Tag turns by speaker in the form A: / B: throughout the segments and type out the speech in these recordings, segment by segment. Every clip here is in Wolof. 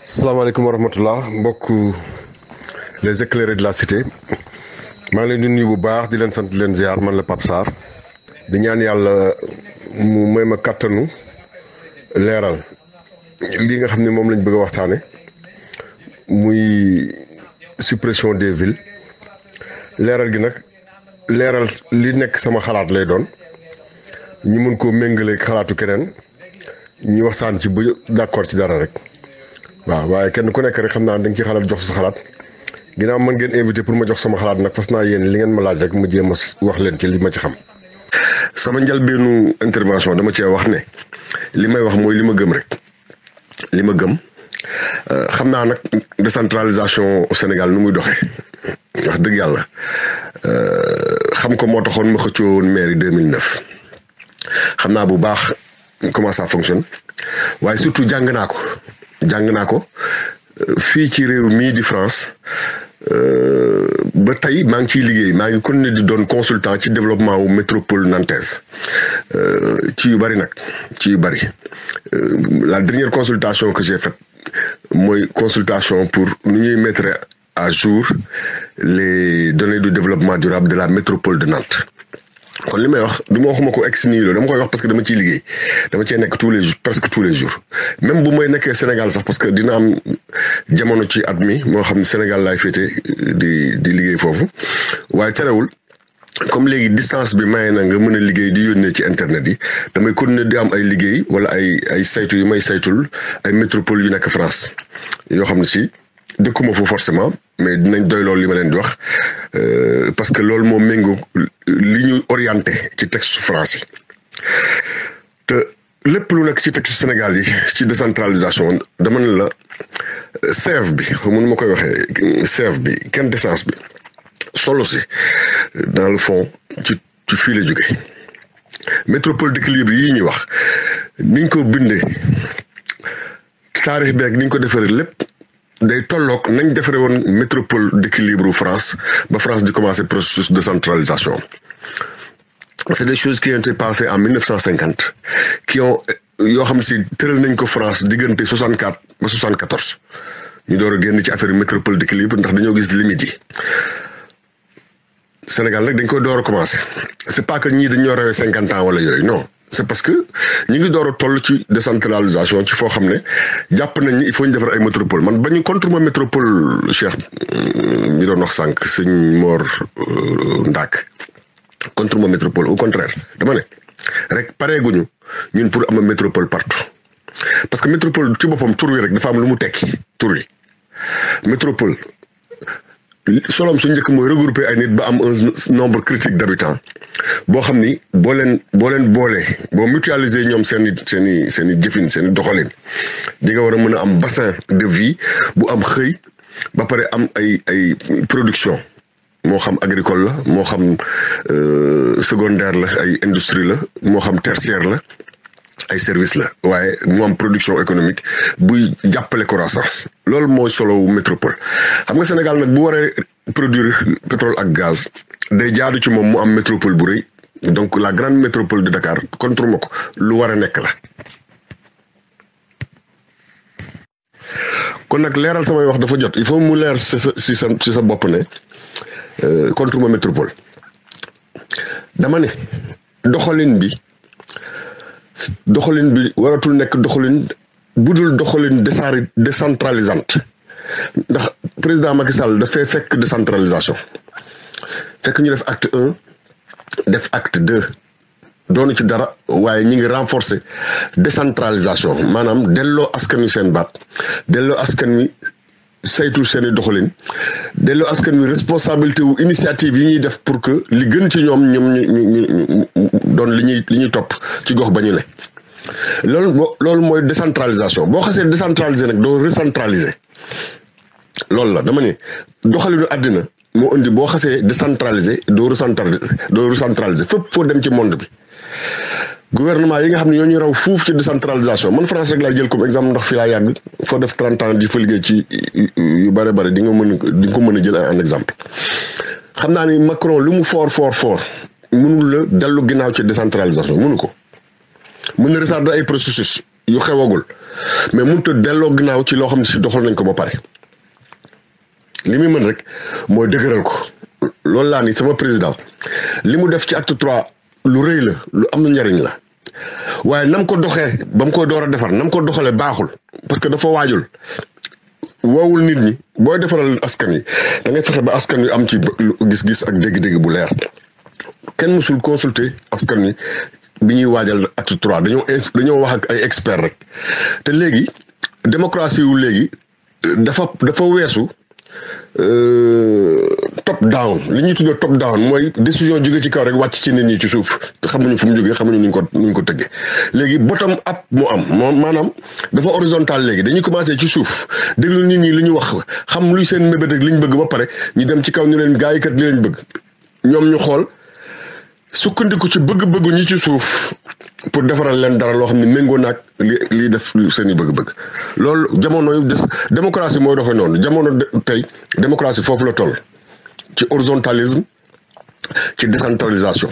A: salaamaaleykum wa rahmatullah mbokk les éclairés de la cité maa ngi leen di nuyu bu baax di leen sant di leen ziar man la Pape Sarr di ñaan yàlla mu may ma kattanu leeral lii nga xam ne moom lañ bëgg a waxtaane muy suppression des villes leeral gi nag leeral li nekk sama xalaat lay doon ñu mën koo méngaleeg xalaatu keneen ñu waxtaan ci ba d'accord ci dara rek waaw waaye kenn ku nekk rek xam naa da nga ci xalaat jox sa xalaat ginnaaw mën ngeen invité pour ma jox sama xalaat nag fas naa yéen li ngeen ma laaj rek mu jéem a wax leen ci li ma ci xam. sama njëlbeenu intervention dama cee wax ne li may wax mooy li ma gëm rek li ma gëm xam naa nag décentralisation Sénégal nu muy doxee wax dëgg yàlla xam ko moo taxoon ma xëccoo woon mairie 2009 xam naa bu baax comment ça fonctionne waaye surtout jàng naa ko fii ci réew mii di France ba tey maa ngi ciy liggéey maa ngi continuer di doon consultant ci développement wu métropole nantaise ci yu bari nag ci yu bari la dernière consultation que j'ai faite mooy consultation pour nu ñuy mettre à jour les données du développement durable de la métropole de Nantes. kon li may wax du ma waxuma ko ex nihilo dama koy wax parce que dama ciy liggéey dama cee nekk presque tous les jours même bu may nekkee Sénégal sax parce que dina am jamono ci at mi moo xam ne Sénégal laay féete di liggéey foofu waaye terewul comme léegi distance bi maye na nga mën a liggéey di yónnee ci internet yi damay continuer di am ay liggéey wala ay saytu yu may saytul ay métropole yu nekk France yoo xam ne si dëkkuma fu forcément mais dinañ doy loolu li ma leen di wax parce que loolu moo méngoo li ñu orienté ci texte France yi te lépp lu nekk ci texte Sénégal yi ci décentralisation dama ne la sève bi mënu ma koy waxee sève bi quintessence bi solo si dans le fond ci fii la jóge métropole d'équilibre yi ñuy wax niñ ko bindee taarix beeg niñ ko defaree lépp day tolloog nañ defaree woon métropole d'équilibre France ba France di commencer processus de centralisation c'est des choses qui ont été passées en 1950 yoo xam ne si tëral nañ ko France diggante 64 ba 74 ñu door a génn ci affaire métropole d'équilibre ndax dañoo gis limites yi Sénégal nag dañ koy door a commencer c'est pas que ñii dañoo rawee 50 ans wala yooyu non c'est parce que ñu ngi door a toll ci décentralisation ci foo xam ne jàpp nañ ni il faut ñu defar ay métropole man ba ñu contre ma métropole Cheikh mi doon wax sànq sëñ Mor Ndak contre ma métropole au contraire dama ne rek pareeguñu ñun pour am métropole partout parce que métropole ci boppam tur wi rek dafa am lu mu tekki tur wi métropole solom su njëkk mooy regrouper ay nit ba am un nombre critique d'habitants boo xam ni boo leen boo mutualiser ñoom seen i jëfin seen i doxalin di nga war a mën a am bassin de vie bu am xëy ba pare am ay production moo xam agricole la moo xam secondaire la ay industrie la moo xam tertiaire la ay service la waaye mu am production économique buy jàppale croissance loolu mooy solo wu métropole xam nga Sénégal nag bu waree produire pétrole ak gaz day jaadu ci moom mu am métropole bu rëy donc la grande métropole de Dakar contre ma ko lu war a nekk la. kon nag leeral samay wax dafa jot il faut mu leer ci sa bopp ne contre ma métropole dama ne doxalin bi waratul nekk doxalin budul doxalin décentralisante ndax président Macky Sall dafay fekk décentralisation fekk ñu def acte 1 def acte 2 doonu ci dara waaye ñi ngi renforcer décentralisation maanaam delloo askan wi seen baat delloo askan wi saytu seeni doxalin delloo askan wi responsabilité wu initiative yi ñuy def pour que li gën ci ñoom ñu doon li ñuy topp ci gox ba ñu ne loolu mooy décentralisation boo xasee décentraliser nag doo recentraliser loolu la dama ne doxalinu àddina moo indi boo xasee décentraliser doo recentraliser fépp foo dem ci monde bi gouvernement yi nga xam ne ñoo ñu raw fuuf ci décentralisation man France rek laa jël comme exemple ndax fi laa yàgg foo def 30 ans di fa liggéey ci yu bare di nga ko mën a jël en exemple xam naa ni Macron lu mu fort mënul la dellu ginnaaw ci décentralisation mënu ko mën na retarder ay processus yu xewagul mais mënut a delloo ginnaaw ci loo xam ne si doxal nañ ko ba pare li muy mën rek mooy dëgëral ko loolu laa ni sama président li mu def ci acte 3 lu rëy la lu am na njariñ la waaye nam ko doxee ba mu koy door a defar nam ko doxalee baaxul parce que dafa waajul woowul nit ñi booy defaral askan wi da ngay fexe ba askan wi am ci gis-gis ak dégg-dégg bu leer kenn mësul consulter askan wi bi ñuy waajal acte 3 dañoo wax ak ay experts rek te léegi démocratie wu léegi dafa weesu top down li ñuy tuddee top down mooy décision jóge ci kaw rek wàcc ci nit ñi ci suuf te xamuñu fu mu jógee xamuñu nuñ ko tëggee léegi bottom up mu am moom maanaam dafa horizontal léegi dañuy commencé ci suuf déglu nit ñi li ñu wax xam luy seen mébét rek li ñu bëgg ba pare ñu dem ci kaw ñu leen gaa yi kat li lañ bëgg ñoom ñu xool sukkandiku ci bëgg-bëggu ñi ci suuf pour defaral leen dara loo xam ne méngoo naag lii def seen i bëgg-bëgg loolu jamono yu des démocratie mooy doxee noonu jamono tey démocratie foofu la toll ci horizontalisme ci décentralisation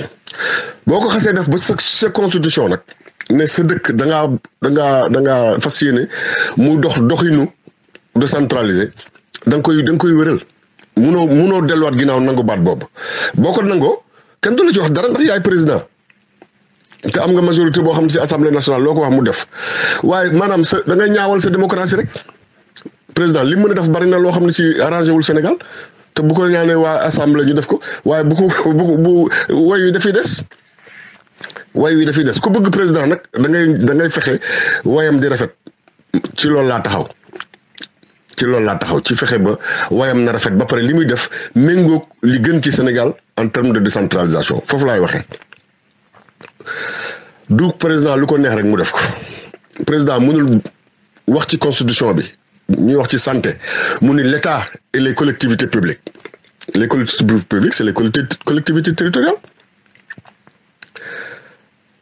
A: boo ko xasee def ba sa constitution nag ne sa dëkk da ngaa fas yéene mu doxinu décentralisé da nga koy wéral munoo delluwaat ginnaaw nangu baat boobu boo ko nangoo kenn du la ci wax dara ndax yaay président te am nga majorité boo xam si assemblée nationale loo ko wax mu def waaye maanaam da ngay ñaawal sa démocratie rek président li mën a def bari na loo xam ne si arrangé wul Sénégal te bu ko ñaanee waa assemblée ñu def ko waaye bu way wi dafay des ku bëgg président nag da ngay fexe wayam di rafet ci loolu laa taxaw ci fexe ba wayam na rafet ba pare li muy def méngoog li gën ci Sénégal en termes de décentralisation foofu laay waxee du président lu ko neex rek mu def ko président mënul wax ci constitution bi ñuy wax ci santé mu ni l'État et les collectivités publiques les collectivités publiques c'est les collectivités territoriales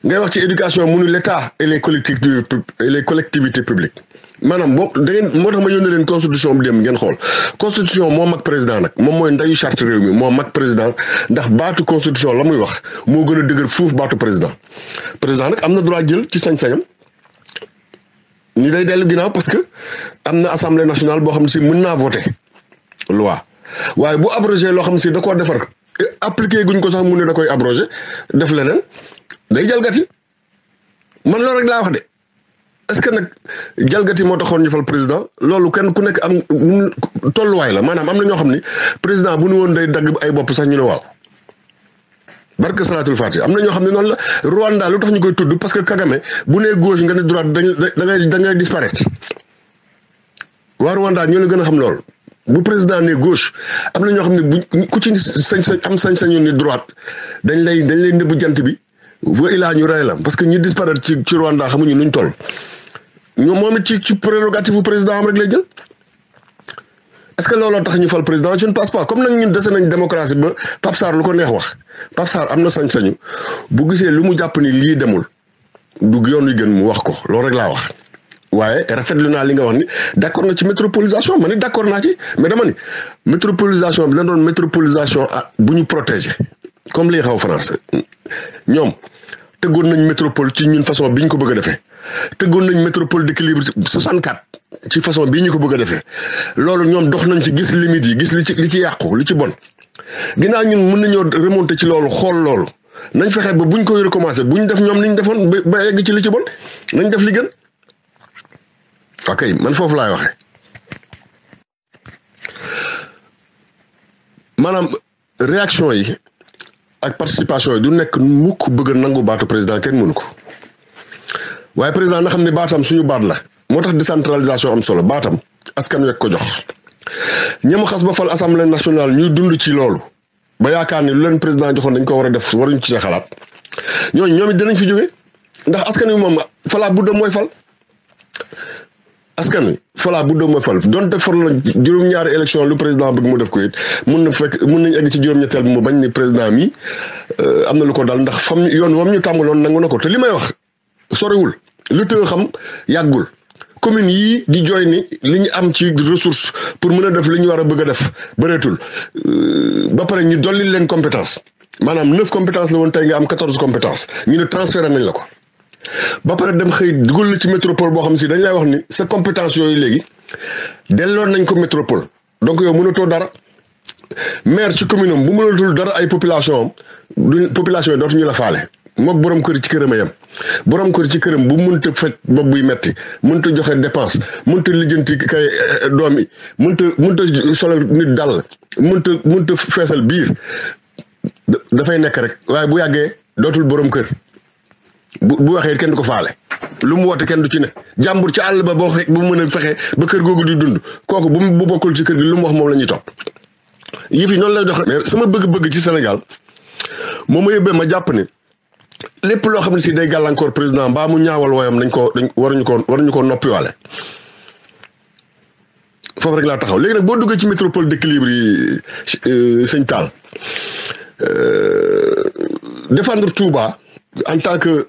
A: ngay wax ci éducation mu ni l'État et les collectivités publiques maanaam moo tax ma yónnee leen constitution bi dem ngeen xool constitution moo mag président nag moom mooy ndeyu charte réew mi moo mag président ndax baatu constitution la muy wax moo gën a dëgër fuuf baatu président nag am na droit jël ci sañ-sañam ni day dellu ginnaaw parce que am na assemblée nationale boo xam ne si mën naa voter loi waaye bu abrogé loo xam ne si da koo defar appliqué guñ ko sax mu ne da koy abrogé def leneen day jalgati man loolu rek laa wax de est-ce que nag jalgati moo taxoon ñu fal président loolu kenn ku nekk am tolluwaay la maanaam am na ñoo xam ni président bu nu woon day dagg ay bopp sax ñu ne waaw barke salaatul faati am na ñoo xam ne noonu la Rwanda lu tax ñu koy tudd parce que Kagame bu nee gauche nga ne droite da ngay disparaître waa Rwanda ñoo la gën a xam loolu bu président ne gauche am na ñoo xam ne bu ku ci sañ-sañu ni droite dañ lay nëbb jant bi wa ilaa ñu rey la parce que ñi disparaître ci Rwanda xamuñu nuñ toll ñoom moom it ci prérogative bu président am rek lay jël est-ce que looloo tax ñu fal président je ne pense pas comme nag ñun dese nañ démocratie ba Pape Sarr lu ko neex wax Pape Sarr am na sañ-sañu bu gisee lu mu jàpp ni lii demul du yoon wi gën mu wax ko loolu rek laa wax waaye rafetlu naa li nga wax ni d'accord na ci métropolisation ma ni d'accord naa ci mais dama ni métropolisation bi la doon métropolisation bu ñu protéger comme li xaw France ñoom tëggoon nañ métropole ci ñun façon bi ñu ko bëgg a defee tëggoon nañ métropole d'équilibre 64 ci façon bii ñu ko bëgg a defee loolu ñoom dox nañ ci gis limites yi gis li ci yàqu li ci bon ginnaaw ñun mën nañoo remonter ci loolu xool loolu nañ fexe ba buñ koy recommencer buñ def ñoom niñ defoon ba egg ci li ci bon nañ def li gën ok man foofu laay waxee maanaam réaction yi ak participation yi du nekk mukk bëgg a nangu baatu président kenn mënu ko waaye président na xam ne baatam suñu baat la moo tax décentralisation am solo baatam askan wek ko jox ñama xas ba fal assemblée nationale ñuy dund ci loolu ba yaakaar ni lu leen président joxoon dañ ko war a def waruñ ci xalaat ñoom it dinañ fi jóge ndax askan wi moom falaa budda mooy fal askan wi falaa budda mooy fal donte far la juróom-ñaari élection lu président bëgg mu def ko it mun nañ egg ci juróom-ñetteel bi mu bañ ni président mi am na lu ko dal ndax fam yoon wam ñu tàmbaloon nangu na ko te li may wax soriwul lu tëë xam yàggul commune yii di jooy ni li ñu am ci ressource pour mën a def li ñu war a bëgg a def bëreetul ba pare ñu dolli leen compétence maanaam 9 compétences la woon tey nga am 14 compétences ñu ne transféré nañ la ko ba pare dem xëy dugal la ci métropole boo xam si dañ lay wax ni sa compétence yooyu léegi delloon nañ ko métropole donc yow mënatoo dara maire ci commune am bu mënatul dara ay population yi dootuñu la faale mook borom kër ci këram a yem borom kër ci këram bu mënta faj bopp buy metti mënta joxe dépense mënta lijjanti kay doom yi mënta solal nit dal mënta feesal biir dafay nekk rek waaye bu yàggee dootul borom kër bu waxee kenn du ko faale lu mu woote kenn du ci ne jàmbur ci àll ba boo bu mën a fexe ba kër googu di dund kooku bu bokkul ci kër gi lu mu wax moom la ñuy topp yëf yi noonu lay doxe mais sama bëgg-bëgg ci Sénégal moom ma yóbbee ma jàpp ne lépp loo xam ne si day gàllankoor président mbaa mu ñaawal woyam waruñu ko noppiwaale foofu rek laa taxaw léegi nag boo duggee ci métropole d'équilibre yi sëñ Tall défendre Touba en tant que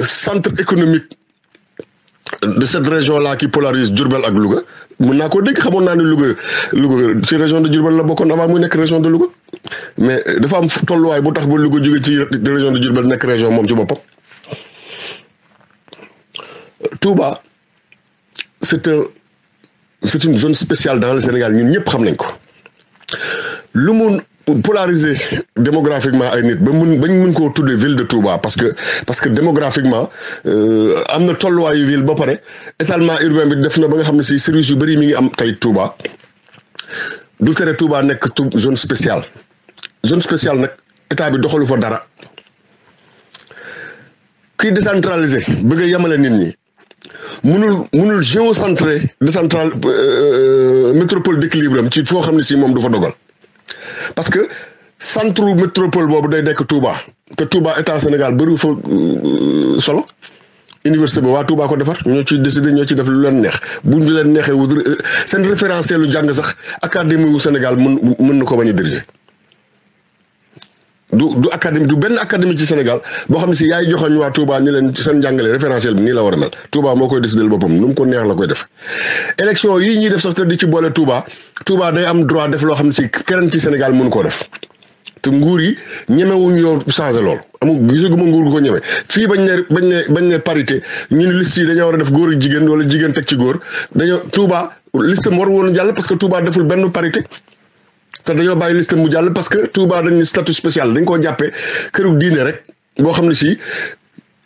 A: centre économique de cette région-là qui polarise Diourbel ak Louga mën naa koo dégg xamoon naa ne Louga ci région de Diourbel la bokkoon avant muy nekk région de Louga mais dafa am tolluwaay bu tax ba Louga jóge ci région de Diourbel nekk région moom ci boppam. Touba c'est une zone spéciale dans le Sénégal ñun ñëpp xam nañ ko lu mu polariser démographiquement ay nit bañ mun koo tuddee ville de Touba parce que démographiquement am na tolluwaayu ville ba pare étalement urbain bi def na ba nga xam ne si service yu bëri mi ngi am tey Touba du tere Touba nekk zone spéciale nag état bi doxalu fa dara kii décentralisé bëgg a yemale nit ñi munul géocentré métropole d'équilibre am ci foo xam ne si moom du fa dogal parce que centre métropole boobu day nekk Touba te Touba état Sénégal bëriwu fa solo université ba waa Touba ko defar ñoo ci décider ñoo ci def lu leen neex bu ñu leen neexee seen référentiel lu jàng sax académie wu Sénégal mën na ko bañ a diriger du académie du benn académie ci Sénégal boo xam ne si yaay joxoñ waa Touba ñu leen seen njàngale référentiel bi nii la war a mel Touba moo koy décider boppam nu mu ko neex la koy def élection yii ñuy def sax te di ci boole Touba day am droit def loo xam ne si keneen ci Sénégal mënu koo def te nguur yi ñemewuñu yow changé loolu amul gisaguma nguur gu ko ñeme fii bañ ne parité ñun liste yi dañoo war a def góor ak jigéen wala jigéen teg ci góor dañoo Touba liste mu war woon jàll parce que Touba deful benn parité te dañoo bàyyi liste mu jàll parce que Touba dañ statut spécial dañ koo jàppee këru diine rek boo xam ne si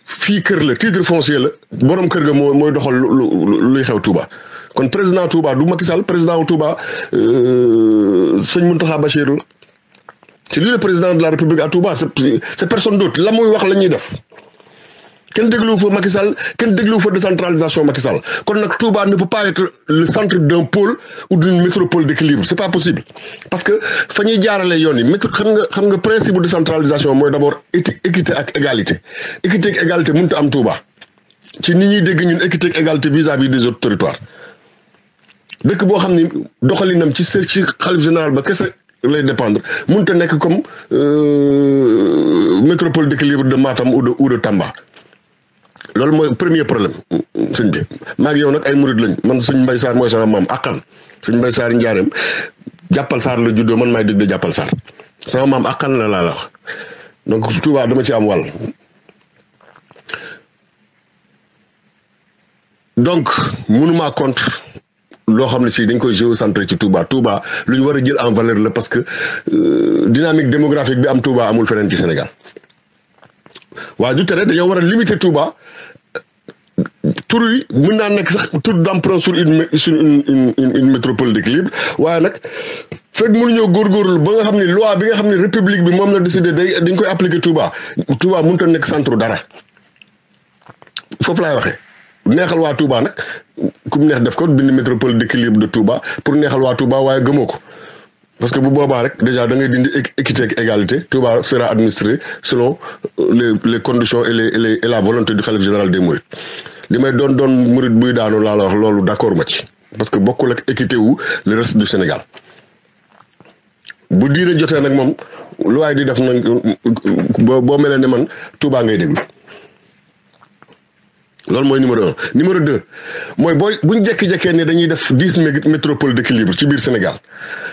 A: fii kër la titre foncier la borom kër ga mooy doxal luy xew Touba kon président Touba du Macky Sall président wu Touba sëñ Mountakha Bachir la c'est lui le président de la République à Touba c'est personne d'autre la muy wax la ñuy def kenn dégluwu fa Macky Sall kenn dégluwu fa décentralisation Macky Sall kon nag Touba ne peut pas être le centre d'un pôle ou d'une métropole d'équilibre c'est pas possible parce que fa ñuy jaarale yoon yi xam nga principe de décentralisation mooy d'abord équité ak égalité mënut a am Touba ci nit ñuy dégg ñun équité ak égalité vis-à-vis des autres territoires dëkk boo xam ni doxalinam ci xalif général ba kese lay dépendre mënut a nekk comme métropole d'équilibre de Matam ou de Tamba loolu mooy premier problème sëñ bi maa ngi yow nag ay murid lañ man sëñ Mbay Sarr mooy sama maam akkan sëñ Mbay Sarr njaareem jàppal Sarr la juddoo man maay dégg jàppal Sarr sama maam akkan la laa la wax donc Touba dama ci am wàll donc mënuma contre loo xam ne si dañ koy géocentré ci Touba lu ñu war a jël en valeur la parce que dynamique démographique bi am Touba amul feneen ci Sénégal waaye du tere dañoo war a limiter Touba tur yi mën naa nekk sax tur d'emprunt sur une métropole d'équilibre waaye nag fekk mënuñoo góorgóorlu ba nga xam ne loi bi nga xam ne république bi moom la décidé dañ koy appliquer Touba mënut a nekk centre dara foofu laay waxee neexal waa Touba nag ku mu neex def ko bind métropole d'équilibre de Touba pour neexal waa Touba waaye gëmoo ko parce que bu boobaa rek déjà da ngay dindi équité ak égalité Touba sera administré selon les conditions et la volonté du khalife général des mourides li may doon mouride buy daanu laa la wax loolu d'accord ma ci parce que bokkul ak équité wu le reste du Sénégal bu diine jotee nag moom lu waay di def nag boo melee ne man Touba ngay déglu loolu mooy numéro 1 numéro 2 mooy buñ jekki-jekkee ne dañuy def 10 métropole d'équilibre ci biir Sénégal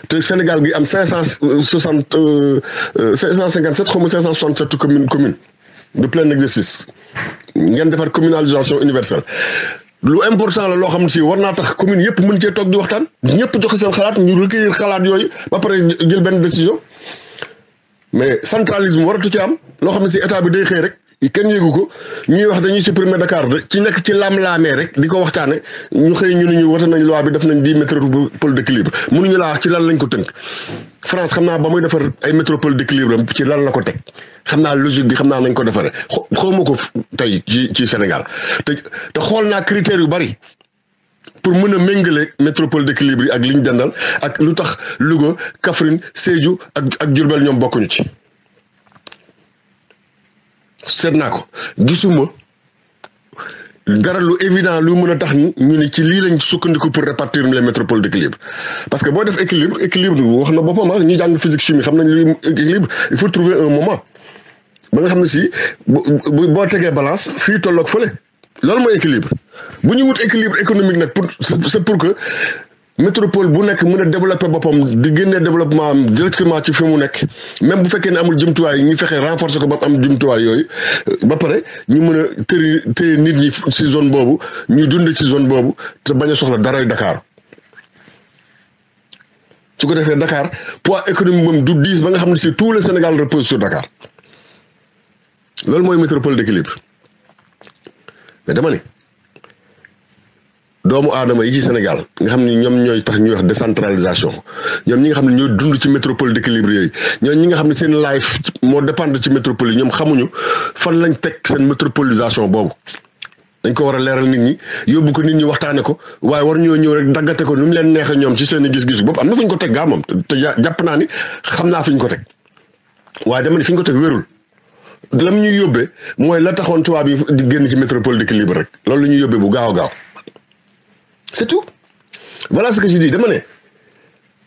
A: te Sénégal gi am 557 xaw ma 567 commune de plein exercice ngeen defar communalisation universelle lu important la loo xam ne si war naa tax commune yëpp mën cee toog di waxtaan ñëpp joxe seen xalaat ñu recueillir xalaat yooyu ba pare jël benn décision mais centralisme waratu ci am loo xam ne si état bi day xëy rek kenn yéegu ko ñuy wax dañuy supprimer Dakar ci nekk ci laam-laamee rek di ko waxtaane ñu xëy ñu wote nañ loi bi def nañ 10 métropole d'équilibre mënuñu laa wax ci lan lañ ko tënk France xam naa ba muy defar ay métropole d'équilibre ci lan la ko teg xam naa logique bi xam naa nañ ko defaree xawma ko tey ci Sénégal te xool naa critères yu bari pour mën a méngale métropole d'équilibre yi ak liñ dendal ak lu tax Louga Kaffrine Sédhiou ak Diourbel ñoom bokkuñu ci seet naa ko gisuma dara lu évident lu mën a tax ñu ni ci lii lañ sukkandiku pour répartir les métropoles d'équilibre parce que boo def équilibre wax na boppam ñu jàng physique chimie xam nañ lu équilibre il faut trouver un moment ba nga xam ne si boo tegee balance fii tolloog fële loolu mooy équilibre bu ñu wut équilibre économique nag c'est pour que métropole bu nekk mën a développer boppam di génnee développement am directement ci fi mu nekk même bu fekkee ne amul jumtuwaay ñu fexe renforcer ko ba am jumtuwaay yooyu ba pare ñu mën a téye nit ñi ci zone boobu ñuy dund ci zone boobu te bañ a soxla daray Dakar su ko defee Dakar poids économique moom du diis ba nga xam ne si tout le Sénégal repose sur Dakar loolu mooy métropole d'équilibre mais dama ne doomu aadama yi ci Sénégal nga xam ne ñoom ñooy tax ñuy wax décentralisation ñoom ñi nga xam ne ñooy dund ci métropole d'équilibre yooyu ñi nga xam ne seen life moo dépendre ci métropole yi ñoom xamuñu fan lañ teg seen métropolisation boobu dañ ko war a leeral nit ñi yóbbu ko nit ñi waxtaane ko waaye war ñoo ñëw rek daggate ko nu mu leen neexee ñoom ci seen i gis-gis bopp am na fu ñu ko teg gaa moom te jàpp naa ni xam naa fi ñu ko teg waaye dama ni fi ñu ko teg wérul lam ñuy yóbbee mooy la taxoon tubaab yi di génn ci métropole d'équilibre rek loolu la ñuy yóbbee bu gaaw a gaaw c'est tout voilà ce que je dis dama ne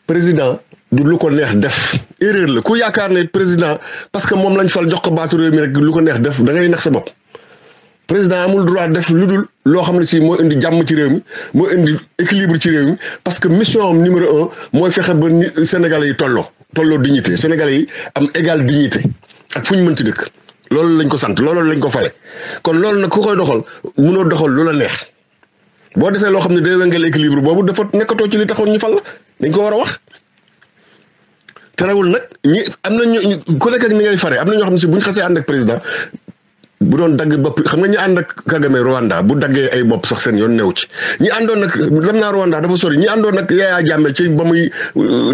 A: président du lu ko neex def erreur la ku yaakaar ne président parce que moom lañ fal jox ko baatu réew mi rek lu ko neex def da ngay nax sa bopp président amul droit def lu dul loo xam ne si moo indi jàmm ci réew mi moo indi équilibre ci réew mi parce que mission am numéro 1 mooy fexe ba Sénégalais yi tolloo dignité Sénégalais yi am égale dignité ak fu ñu mënti dëkk loolu lañ ko sant loolu lañ ko fale kon loolu nag ku koy doxal mënoo doxal lu la neex boo defee loo xam ne day wengel équilibre boobu dafa nekkatoo ci li taxoon ñu fal la dañ ko war a wax terewul nag ñi am na ñu ku nekk ak ni ngay fare am na ñoo xam ne si bu ñu xasee ànd ak président bu doon dagg bopp xam nga ñi ànd ak Kagame Rwanda bu daggee ay bopp sax seen yoon new ci ñi àndoon nag dem naa Rwanda dafa sori ñi àndoon nag Yaya Jammeh ci ba muy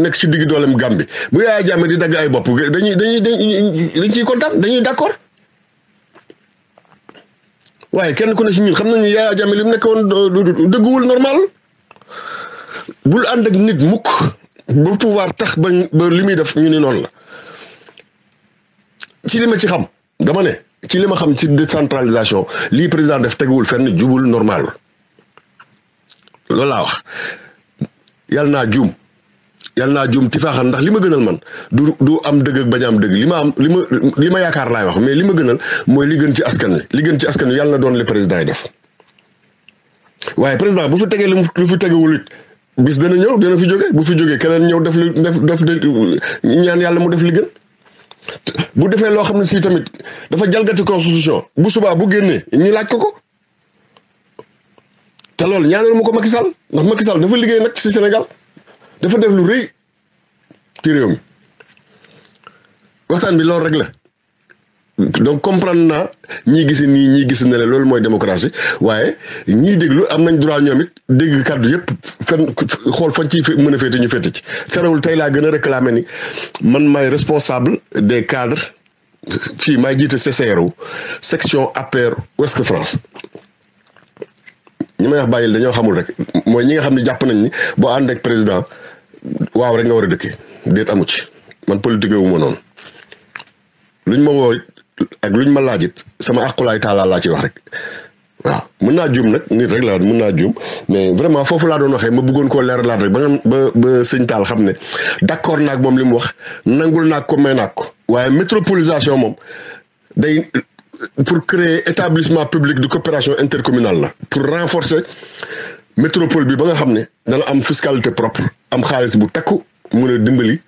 A: nekk ci digg doolem Gambie bu Yaya Jammeh di dagg ay bopp dañ ciy kontaan dañuy d'accord waaye kenn ku ne ci ñun xam nañu Yaya Jammeh li mu nekk woon dëgguwul normal bul ànd ak nit mukk ba pouvoir tax ba li muy def ñu ni noonu la ci li ma ci xam dama ne ci li ma xam ci décentralisation lii président def teguwul fenn jubul normal loolu laa wax yàlla naa juum ti faaxal ndax li ma gënal man du am dëgg ak bañ am dëgg li ma yaakaar laay wax mais li ma gënal mooy li gën ci askan wi li gën ci askan wi yàlla na doon le président yi def waaye président bu fi tegee lu fi tegewul it bis dana ñëw dana fi jóge bu fi jógee keneen ñëw def ñaan yàlla mu def li gën bu defee loo xam ne si tamit dafa jalgati constitution bu subaa bu génnee ñu laaj ko te loolu ñaanal ma ko Macky Sall ndax Macky Sall dafa liggéey nag ci Sénégal dafa def lu rëy ci réew mi waxtaan bi loolu rek la donc comprendre naa ñii gisi nii ñii gisi ne la loolu mooy démocratie waaye ñii déglu am nañ droit ñoom it dégg kàddu yëpp fenn xool fañ ci mën a féete ñu féete ci terewul tey laa gën a réclamer ni man maay responsable des cadres fii maay jiite CCRO section APR Ouest France ñi may wax bàyyil dañoo xamul rek mooy ñi nga xam ne jàpp nañ ni boo ànd ak président waaw rek nga war a dëkkee déet amu ci man politique wu ma noonu luñ ma woo ak luñ ma laajit sama aqulaay taalaa laa ci wax rek waaw mën naa juum nag nit rek laa mën naa juum mais vraiment foofu laa doon waxee ma bëggoon koo leeralaat rek ba sëñ Tall xam ne d'accord naag moom li mu wax nangul naag ko may naag ko waaye métropolisation moom day pour créer établissement public de coopération intercommunale la pour renforcer métropole bi ba nga xam ne dana am fiscalité propre am xaalis bu takku mën a dimbali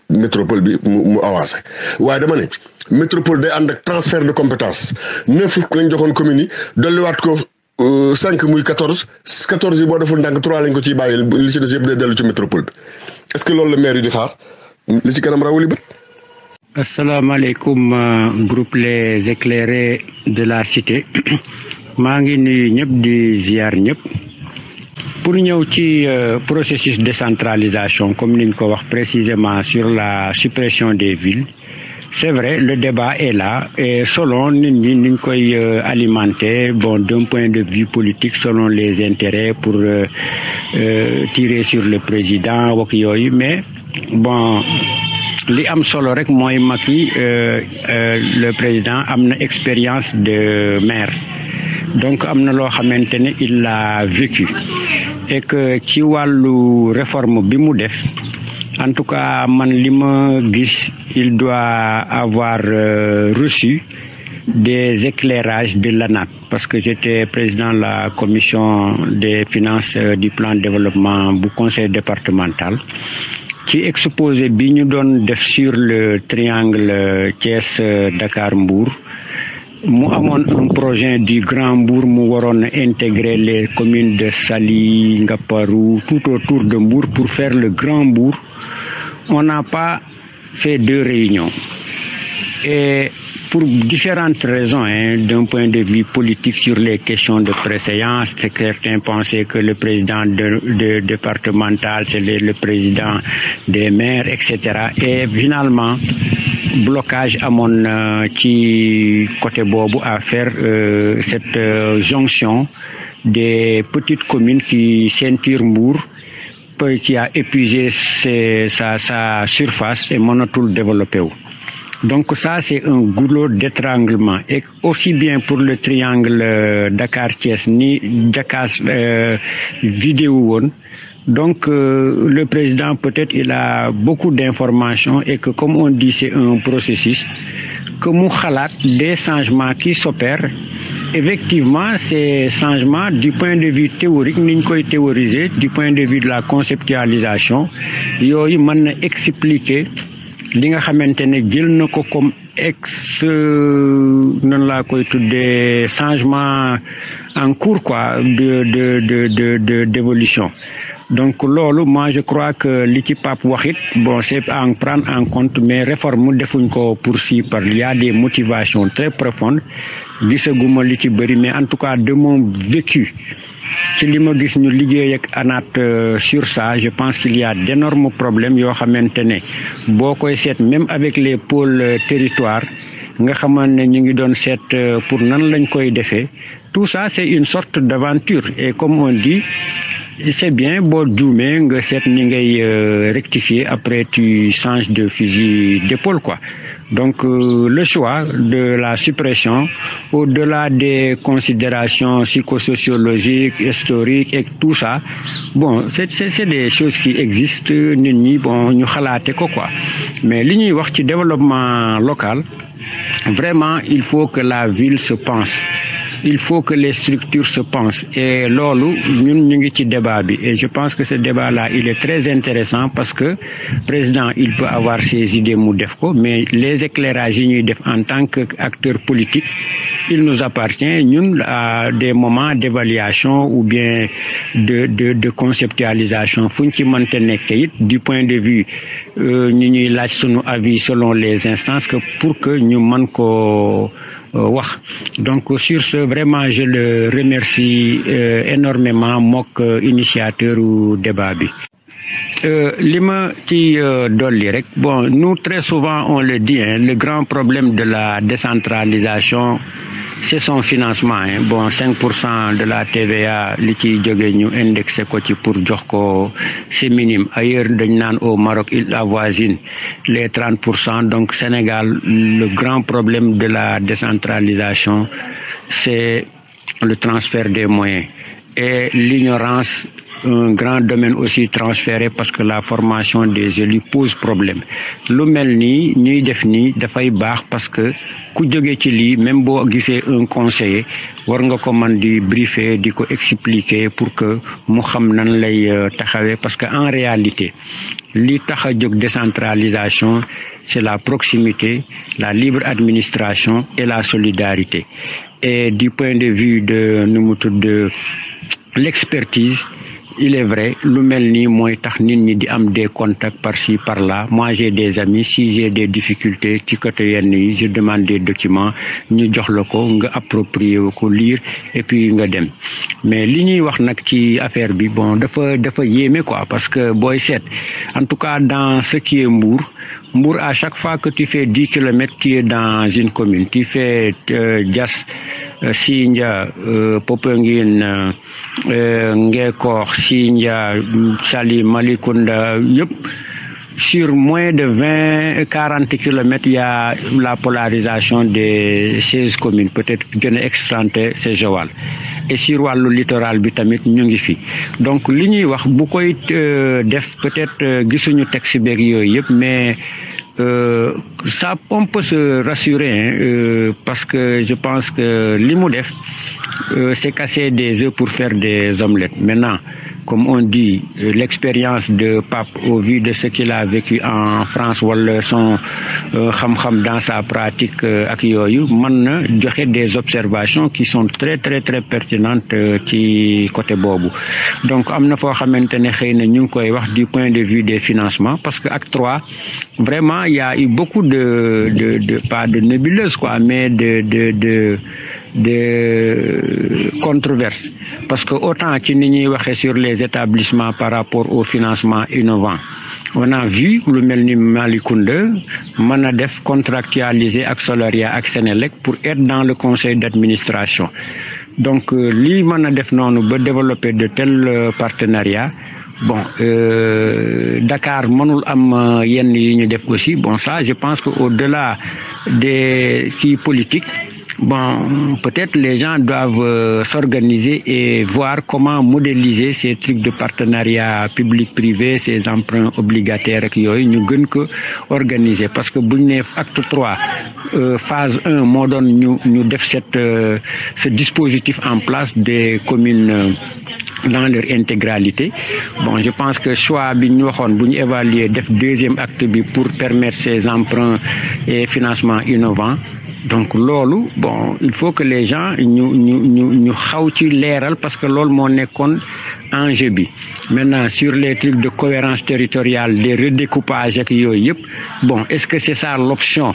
A: métropole bi mu avancé waaye dama ne métropole day ànd ak transfert de compétence 9 lañ joxoon communes yi dolliwaat ko 5 muy 14 yi boo deful ndànk 3 lañ ko ciy bàyyi li ci des yëpp day dellu ci métropole bi est-ce que loolu la maire yi di xaar li ci kanam rawuli bët.
B: asalaamaaleykum groupe les éclairés de la cité maa ngi nuyu ñëpp di ziar ñëpp pour ñëw ci processus décentralisation comme niñ ko wax précisément sur la suppression des villes. C'est vrai, le débat est là et selon nous koy alimenter bon d'un point de vue politique selon les intérêts pour tirer sur le président wak yooyu mais bon li am solo rek mooy Macky le président am na expérience de maire donc am na loo xamante ne il l'a vécu et que ci wàllu réforme bi mu def en tout cas man li ma gis il doit avoir reçu des éclairages de l'ANAT parce que j'étais président de la commission des finances du plan de développement bu conseil départemental ci exposé bi ñu doon def sur le triangle Thiès Dakar Mbour mu amoon un projet du Grand Mbour mu waroon a intégrer les communes de Saly, Ngaparou tout autour de Mbour pour faire le Grand Mbour. On n'a pas fait 2 réunions et pour différentes raisons d'un point de vue politique sur les questions de préséance, certains pensaient que le président de départemental c'est le président des maires etc. Et finalement blocage amoon ci côté boobu à faire cette jonction des petites communes qui ceinturent Mbour qui a épuisé sa surface et mënatul développé wu. Donc ça c'est un goulot d'étranglement et aussi bien pour le triangle Dakar-Thiès ni Dakar vidéo woon. Donc le président peut-être il a beaucoup d'informations et que comme on dit c'est un processus que mu xalaat des changements qui s'opèrent. Effectivement, ces changements du point de vue théorique ni ñu koy théoriser du point de vue de la conceptualisation yooyu mën na expliquer li nga xamante ne jël na ko comme noonu laa koy tuddee changement en cours quoi d'évolution. Donc loolu moi je crois que li ci Pape waxit bon c'est à en prendre en compte mais réforme defuñ ko poursuit par il y a des motivations très profondes gisaguma li ci bëri mais en tout cas de mon vécu ci li ma gis ñu liggéey ak ANAT sur ça je pense qu'il y a d'énormes problèmes yoo xamante ne boo koy seet même avec les pôles territoires nga xamante ne ñu ngi doon seet pour nan lañ koy defee tout ça c'est une sorte d'aventure et comme on dit c'est bien boo juumee nga seet ni ngay rectifier après tu changes de fusil d'épaule quoi. Donc le choix de la suppression au-delà des considérations psychosociologiques, historiques et tout ça bon c'est des choses qui existent nit ñi bon ñu xalaate ko quoi mais li ñuy wax ci développement local vraiment il faut que la ville se pense. Il faut que les structures se pensent et loolu ñun ñu ngi ci débat bi et je pense que ce débat là il est très intéressant parce que président il peut avoir ses idées mu def ko mais les éclairages yi ñuy def en tant qu'acteur politique il nous appartient ñun à des moments d'évaluation ou bien de conceptualisation fu ñu ci mënte nekk it du point de vue ñu ñuy laaj sunu avis selon les instances que pour que ñu mën ko wax. Donc sur ce vraiment je le remercie énormément mook initiateur u débat bi. Li ma ci dolli rek bon nous très souvent on le dit le grand problème de la décentralisation c'est son financement bon 5% de la TVA li ci jóge ñu indexé ko ci pour jox ko c'est minime ailleurs dañ naan au Maroc il avoisine les 30% donc Sénégal le grand problème de la décentralisation c'est le transfert des moyens et l'ignorance un grand domaine aussi transféré parce que la formation des élus pose problème lu mel nii ñuy def nii dafay baax parce que ku jóge ci lii même boo gisee un conseiller war nga ko man di briefer di ko expliquer pour que mu xam nan lay taxawee parce que en réalité li tax a jóg décentralisation c'est la proximité, la libre administration et la solidarité. Et du point de vue de l'expertise, il est vrai, lu mel nii mooy tax nit ñi di am des contacts par-ci par-là. Moi j'ai des amis, si j'ai des difficultés ci côté yenn yi je demande des documents ñu jox la ko nga approprier ko lire et puis nga dem. Mais li ñuy wax nag ci affaire bi bon dafa yéeme quoi parce que booy seet en tout cas dans ce qui est Mbour, à chaque fois que tu fais 10 km, tu es dans une commune. Tu fais Diass, Sindia, Popenguine, Ngekor, Sindia, Saly, Malicounda, sur moins de 20-40 km, il y a la polarisation des 16 communes. Peut-être que extranté, c'est Joal. Et sur le littoral, bitamit, ñu ngi fi. Donc, li ñuy wax bu koy def peut-être gisuñu texte beeg yooyu yëpp mais ça on peut se rassurer parce que je pense que li mu def c'est casser des œufs pour faire des omelettes. Maintenant, comme on dit, l'expérience de Pape au vu de ce qu'il a vécu en France wala son xam-xam dans sa pratique ak yooyu mën na joxe des observations qui sont très très très pertinentes ci côté boobu. Donc am na foo xamante ne xëy na ñu ngi koy wax du point de vue des financements parce que acte 3 vraiment il y a eu beaucoup de pas de nébuleuses quoi mais de controverses parce que autant ci ni ñuy waxee sur les établissements par rapport au financement innovant on a vu lu mel ni Malicounda mën a def contractualiser ak Solaria ak Sénélec pour être dans le conseil d'administration donc lii mën a def noonu ba développer de tels partenariats bon Dakar mënul am yenn yi ñu def aussi bon ça je pense que au-delà des kii politiques bon, peut-être les gens doivent s'organiser et voir comment modéliser ces trucs de partenariat public-privé, ces emprunts obligataires ak yooyu ñu gën ko organiser parce que buñ ne acte 3 phase 1 moo doon ñu def ce dispositif en place des communes dans leur intégralité. Bon, je pense que choix bi ñu waxoon bu ñu évaluer def deuxième acte bi pour permettre ces emprunts et financements innovants. Donc loolu bon il faut que les gens ñu xaw ci leeral parce que loolu moo nekkoon enjeu bi maintenant sur les trucs de cohérence territoriale des redécoupages ak yooyu yëpp bon est-ce que c'est ça l'option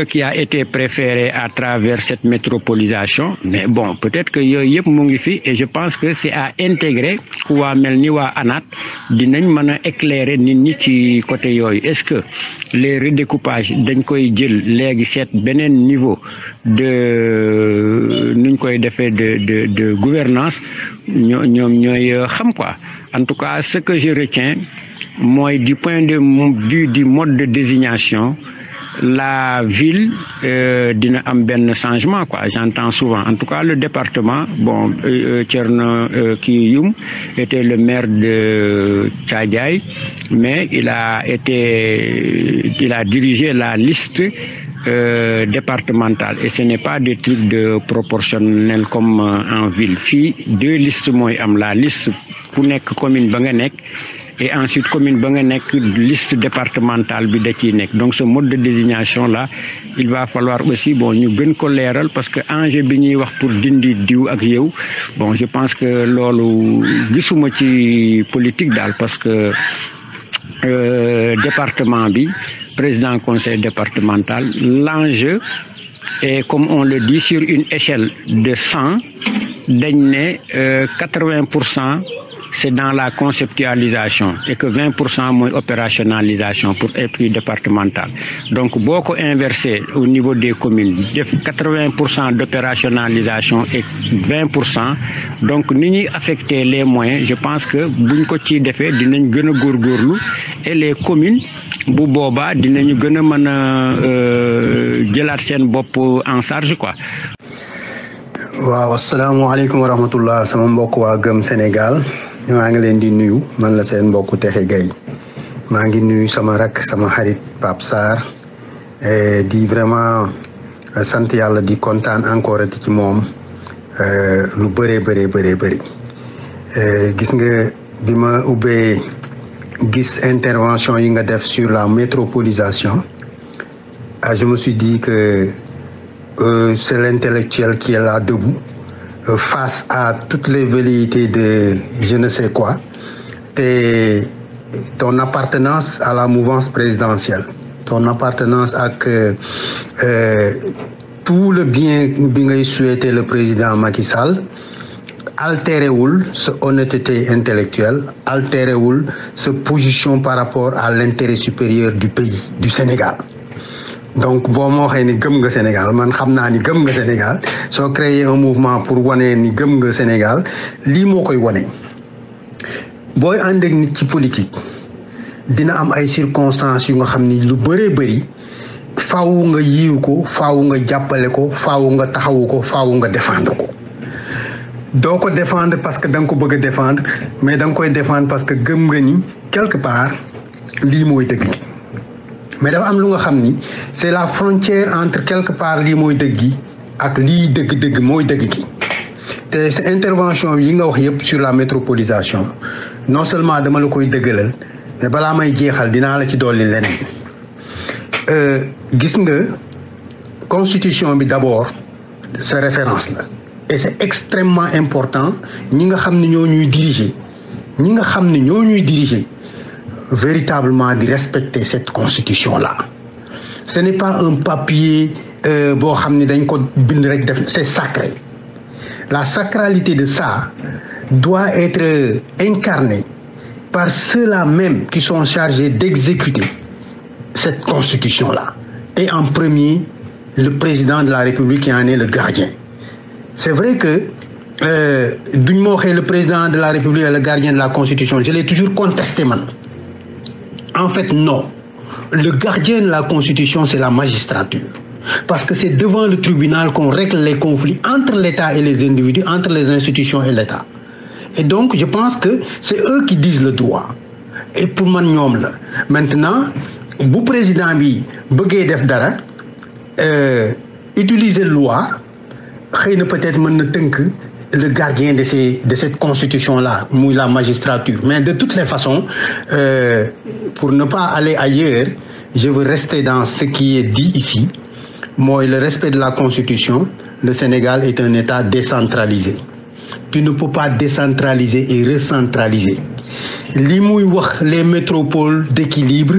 B: qui a été préférée à travers cette métropolisation mais bon peut-être que yooyu yëpp mu ngi fi et je pense que c'est à intégrer waa mel ni waa ANAT dinañ mën a éclairer nit ñi ci côté yooyu est-ce que les redécoupages dañ koy jël léegi seet beneen niveau de nuñ koy defee de gouvernance ñoom ñooy xam quoi en tout cas ce que je retiens mooy du point de vue du mode de désignation la ville dina am benn changement quoi j'entends souvent en tout cas le département bon Thierno Youm était le maire de Thiadiaye mais il a dirigé la liste départementale et ce n'est pas des trucs de proportionnel comme en ville fii 2 listes mooy am la liste ku nekk commune ba nga nekk et ensuite commune ba nga nekk liste départementale bi da ciy nekk donc ce mode de désignation là il va falloir aussi bon ñu gën ko leeral parce que enjeu bi ñuy wax pour dindi diw ak yow bon je pense que loolu gisuma ci politique daal parce que département bi président conseil départemental l'enjeu est comme on le dit sur une échelle de 100 dañ ne 80% c'est dans la conceptualisation et que 20% mooy opérationnalisation pour être départemental donc boo ko inversé au niveau des communes def 80% d'opérationnalisation et 20% donc ni ñuy affecter les moyens je pense que buñ ko ci defee dinañ gën a góorgóorlu et les communes bu boobaa dinañu gën a mën a jëlaat seen bopp en charge quoi.
C: waaw asalaamaaleykum wa rahmatullah sama mbokk waa Gëm Sénégal maa ngi leen di nuyu man la seen mbokku Texe Gaye maa ngi nuyu sama rak sama xarit Pape Sarr di vraiment sant yàlla di kontaan encore ci moom lu bëri gis nga bi ma ubbee gis intervention yi nga def sur la métropolisation je me suis dit que c'est l'intellectuel qui est là debout face à toutes les velléités de je ne sais quoi et ton appartenance à la mouvance présidentielle, ton appartenance à tout le bien bi ngay souhaiter le président Macky Sall altérewul sa honnêteté intellectuelle, altérewul sa position par rapport à l'intérêt supérieur du pays, du Sénégal. Donc boo ma waxee ni gëm nga Sénégal man xam naa ni gëm nga Sénégal soo créer un mouvement pour wane ni gëm nga Sénégal lii moo koy wane booy ànd ak nit ci politique dina am ay circonstances yu nga xam ni lu bëri faaw nga yiiw ko faaw nga jàppale ko faaw nga taxawu ko faaw nga défendre ko doo ko défendre parce que da nga ko bëgg a défendre mais da nga koy défendre parce que gëm nga ni quelque part lii mooy dëgg gi mais dafa am lu nga xam ni c'est la frontière entre quelque part lii mooy dëgg gi ak lii dëgg mooy dëgg gi te sa intervention yi nga wax yëpp sur la métropolisation non seulement dama la koy dëggalal mais balaa may jeexal dinaa la ci dolli leneen gis nga constitution bi d'abord sa référence la et c'est extrêmement important ñi nga xam ne ñoo ñuy diriger véritablement de respecter cette constitution-là. Ce n'est pas un papier boo xam ne dañ ko bind rek def c'est sacré. La sacralité de ça doit être incarnée par ceux-là même qui sont chargés d'exécuter cette constitution-là. Et en premier, le président de la République qui en est le gardien. C'est vrai que duñ ma waxee le président de la République est le gardien de la constitution, je l'ai toujours contesté man. En fait, non. Le gardien de la Constitution, c'est la magistrature. Parce que c'est devant le tribunal qu'on règle les conflits entre l'État et les individus, entre les institutions et l'État. Et donc, je pense que c'est eux qui disent le droit. Et pour moi, ñoom la. Maintenant, bu président bi bëggee def dara utiliser loi xëy na peut-être mën na tënk le gardien de cette constitution-là, muy la magistrature. Mais de toutes les façons, pour ne pas aller ailleurs, je veux rester dans ce qui est dit ici. Moi, le respect de la constitution, le Sénégal est un État décentralisé. Tu ne peux pas décentraliser et recentraliser. Li muy wax les métropoles d'équilibre,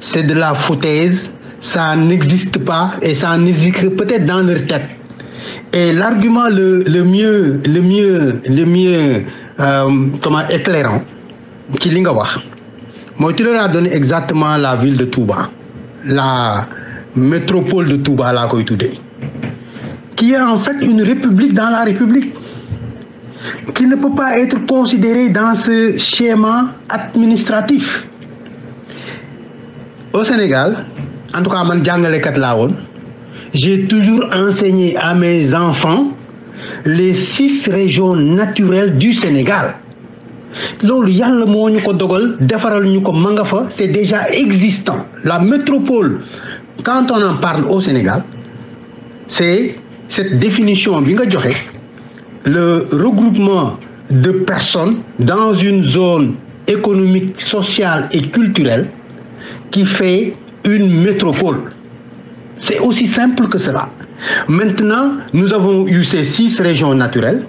C: c'est de la foutaise, ça n'existe pas et ça n'existe peut-être dans leur tête. Et l'argument le mieux éclairant ci li nga wax mooy tu leur as donné exactement la ville de Touba, la métropole de Touba laa koy tuddee, qui est en fait une république dans la république, qui ne peut pas être considérée dans ce schéma administratif. Au Sénégal, en tout cas man jàngalekat laa woon, j'ai toujours enseigné à mes enfants les 6 régions naturelles du Sénégal. Loolu yàlla moo ñu ko dogal defaral ñu ko ma nga fa, c'est déjà existant. La métropole, quand on en parle au Sénégal, c'est cette définition bi nga joxe, le regroupement de personnes dans une zone économique, sociale et culturelle qui fait une métropole. C'est aussi simple que cela. Maintenant, nous avons eu ces 6 régions naturelles.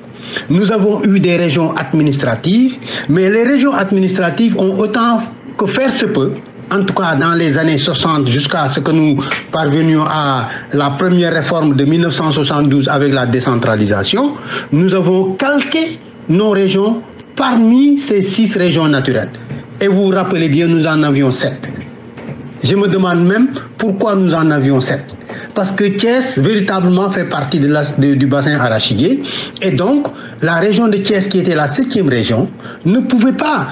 C: Nous avons eu des régions administratives, mais les régions administratives ont autant que faire se peut, en tout cas dans les années 60 jusqu'à ce que nous parvenions à la première réforme de 1972 avec la décentralisation, nous avons calqué nos régions parmi ces 6 régions naturelles. Et vous vous rappelez bien, nous en avions 7. Je me demande même pourquoi nous en avions 7. Parce que Thiès véritablement fait partie du bassin arachidier, et donc la région de Thiès, qui était la 7e région, ne pouvait pas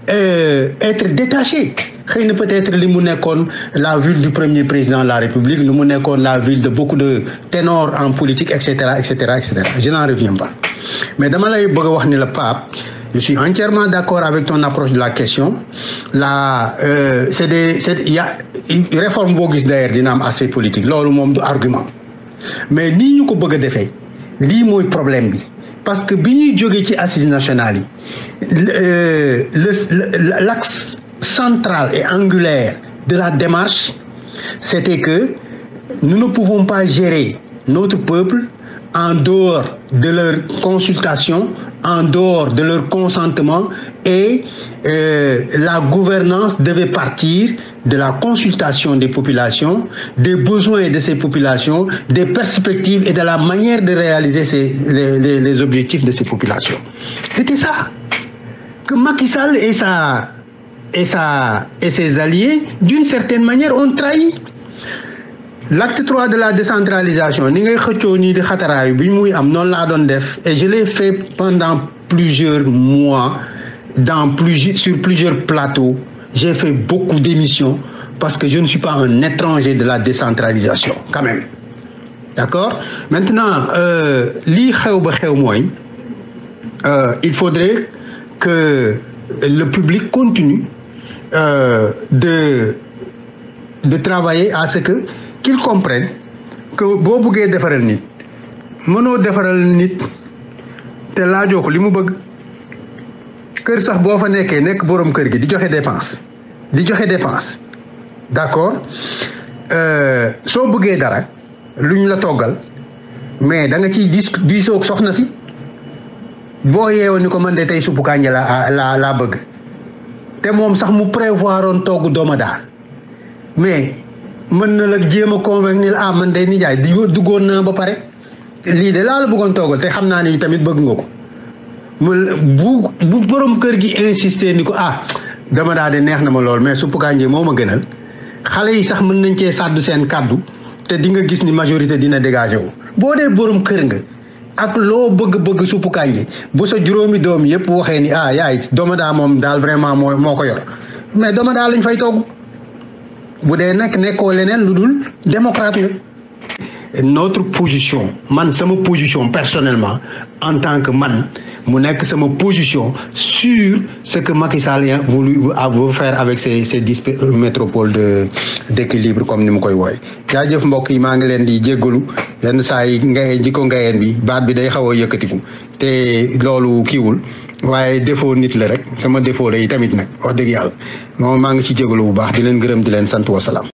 C: être détachée. Xëy na peut-être li mu nekkoon la ville du premier président de la République, li mu nekkoon la ville de beaucoup de ténors en politique, etc., etc., etc. Je n'en reviens pas. Mais dama lay bëgg a wax ni la Pape, Je suis entièrement d'accord avec ton approche de la question. La il y a une réforme boo gis d'ailleurs dina am aspect politique loolu moom du argument mais nii ñu ko bëgg a defee lii mooy problème bi parce que bi ñuy jógee ci assises nationales yi l'axe central et angulaire de la démarche c'était que nous ne pouvons pas gérer notre peuple en dehors de leur consultation, en dehors de leur consentement et la gouvernance devait partir de la consultation des populations, des besoins de ces populations, des perspectives et de la manière de réaliser les objectifs de ces populations. C'était ça que Macky Sall et ses alliés, d'une certaine manière, ont trahi. L'acte 3 de la décentralisation, ni ngay xëccoo nii di xataraayu bi muy am noonu laa doon def et je l'ai fait pendant plusieurs mois sur plusieurs plateaux. J'ai fait beaucoup d'émissions parce que je ne suis pas un étranger de la décentralisation quand même. D'accord? Maintenant, lii xew ba xew mooy il faudrait que le public continue de travailler à ce que qu'ils comprennent que boo bëggee defaral nit mënoo defaral nit te laajoo ko li mu bëgg kër sax boo fa nekkee nekk borom kër gi di joxe dépense d'accord soo bëggee dara luñ la toggal mais da nga ciy diisoog soxna si boo yeewoon ni ko man de tey suppu kànja laa bëgg te moom sax mu prévoir oon togg dooma daal mais mën na la jéem a convaincre ni la man day nijaay duggoon naa ba pare lii de laa la bëggoon toggal te xam naa ni tamit bëgg nga ko bu borom kër gi insister ni ko dama daa de neex na ma lool mais suppu kànja moo ma gënal xale yi sax mën nañ cee sàddu seen kàddu te di nga gis ni majorité dina dégagé wu boo dee borom kër nga ak loo bëgg suppu kànja bu sa juróomi doom yëpp waxee ni yaay dooma daa moom daal vraiment moo ko yor mais dooma daa lañ fay togg bu dee nag nekkoo leneen lu dul démocrate nga. Notre position sama position personnellement en tant que man mu nekk sama position sur ce que Macky Sall a voulu faire avec ces 10 métropoles d'équilibre comme ni mu koy wooye jaajëf mbokk yi maa ngi leen di jéggalu yenn saa yi jikko ngayeen bi baat bi day xaw a yëkkatiku te loolu kiiwul waaye défaut nit la rek sama défaut la yi tamit nag wax dëgg yàlla moom maa ngi ci jéggalu bu baax di leen gërëm di leen sant wasalaam